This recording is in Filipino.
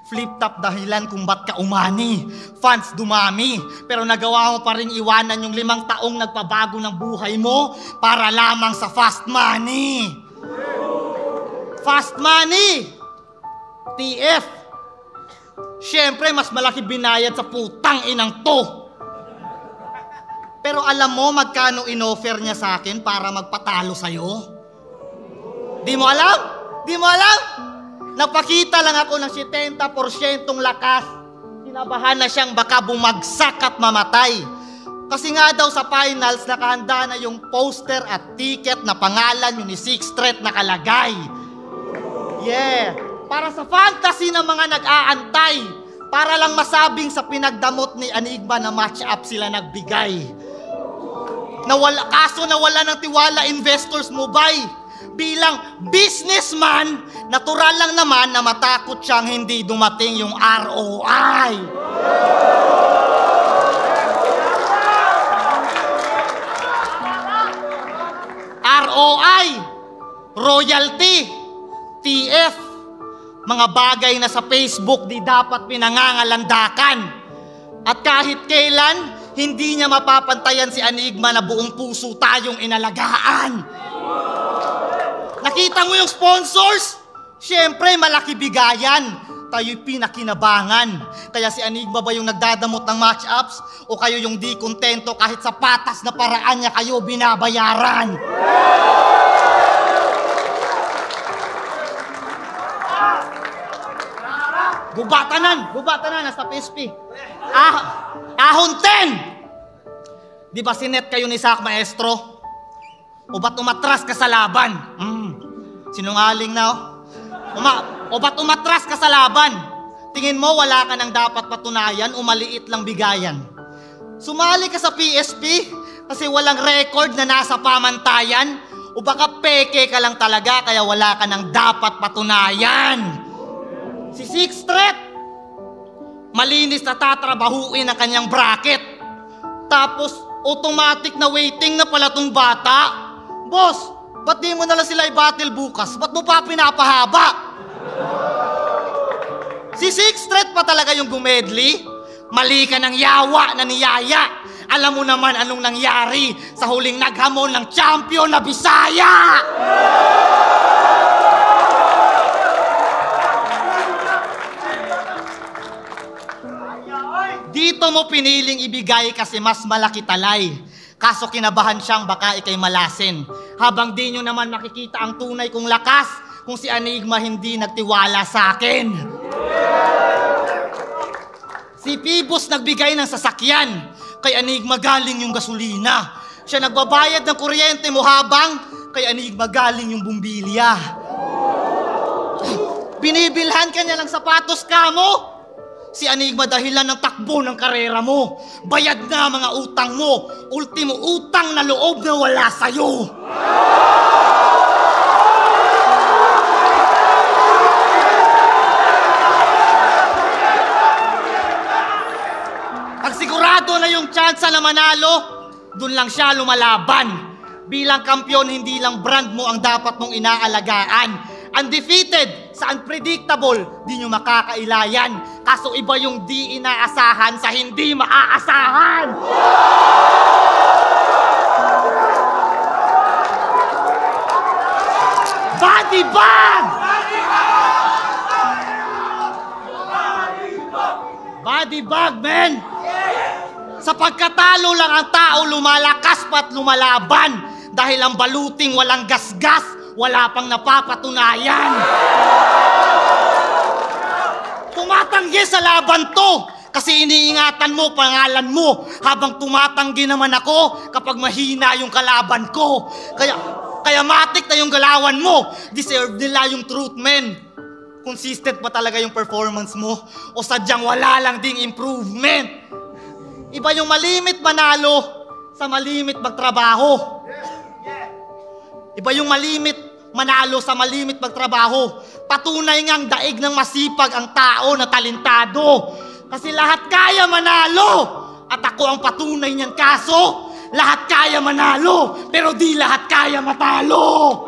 Flip-top dahilan kung ba't ka umani. Fans dumami, pero nagawa mo pa rin iwanan yung 5 taong nagpabago ng buhay mo para lamang sa fast money. Fast money! TF! Siyempre, mas malaki binayad sa putang inang to. Pero alam mo magkano inoffer niya sa akin para magpatalo sa'yo? Di mo alam? Di mo alam? Napakita lang ako ng 70% lakas. Kinabahan na siyang baka bumagsak at mamatay. Kasi nga daw sa finals, nakahanda na yung poster at ticket na pangalan yung ni Sixth Street nakalagay. Yeah! Para sa fantasy ng mga nag-aantay. Para lang masabing sa pinagdamot ni Enigma na match-up sila nagbigay. Kaso nawala ng tiwala investors mo, bay. Bilang businessman, natural lang naman na matakot siyang hindi dumating yung ROI. ROI, royalty, TF, mga bagay na sa Facebook di dapat pinangangalandakan. At kahit kailan, hindi niya mapapantayan si Enigma na buong puso tayong inalagaan. Nakita mo yung sponsors? Siyempre, malaki bigayan. Tayo'y pinakinabangan. Kaya si Enigma ba yung nagdadamot ng match-ups? O kayo yung di kontento kahit sa patas na paraan niya kayo binabayaran? Gubatanan, nasa PSP. Ahon 10! Di ba sinet kayo ni Sak Maestro? O ba't umatras ka sa laban? Sinungaling na, o ba't umatras ka sa laban? Tingin mo wala ka nang dapat patunayan o maliit lang bigayan? Sumali ka sa PSP kasi walang record na nasa pamantayan? O baka peke ka lang talaga kaya wala ka nang dapat patunayan? Si Sixth Street, malinis na tatrabahuin ang kanyang bracket. Tapos automatic na waiting na pala tong bata. Boss, ba't di mo nalang sila i-battle bukas? Ba't mo pa pinapahaba? Si Sixth Street pa talaga yung gumedli? Mali ka ng yawa na niyaya. Alam mo naman anong nangyari sa huling naghamon ng champion na Bisaya! Dito mo piniling ibigay kasi mas malaki talay. Kaso kinabahan siyang baka ikay malasin. Habang di nyo naman makikita ang tunay kong lakas kung si Enigma hindi nagtiwala sa akin. Si Pibos nagbigay ng sasakyan. Kay Enigma galing yung gasolina. Siya nagbabayad ng kuryente mo habang kay Enigma galing yung bumbilya. Binibilhan ka niya ng sapatos ka mo. Si Enigma dahilan ng takbo ng karera mo. Bayad na mga utang mo. Ultimo utang na loob na wala sa'yo. Pag sigurado na yung tsansa na manalo, dun lang siya lumalaban. Bilang kampyon, hindi lang brand mo ang dapat mong inaalagaan. Undefeated sa unpredictable, di nyo makakailayan. Kaso iba yung di inaasahan sa hindi maaasahan. Body bag! Body bag, man! Sa pagkatalo lang ang tao lumalakas pa't lumalaban. Dahil ang baluting walang gasgas, wala pang napapatunayan. Tumatanggi sa laban to kasi iniingatan mo pangalan mo habang tumatanggi naman ako kapag mahina yung kalaban ko. Kaya matik na yung galawan mo. Deserve nila yung truth, men. Consistent ba talaga yung performance mo? O sadyang wala lang ding improvement? Iba yung malimit manalo sa malimit magtrabaho. Iba yung malimit manalo sa malimit magtrabaho. Patunay ngang daig ng masipag ang tao na talentado. Kasi lahat kaya manalo. At ako ang patunay niyan kaso. Lahat kaya manalo, pero di lahat kaya matalo.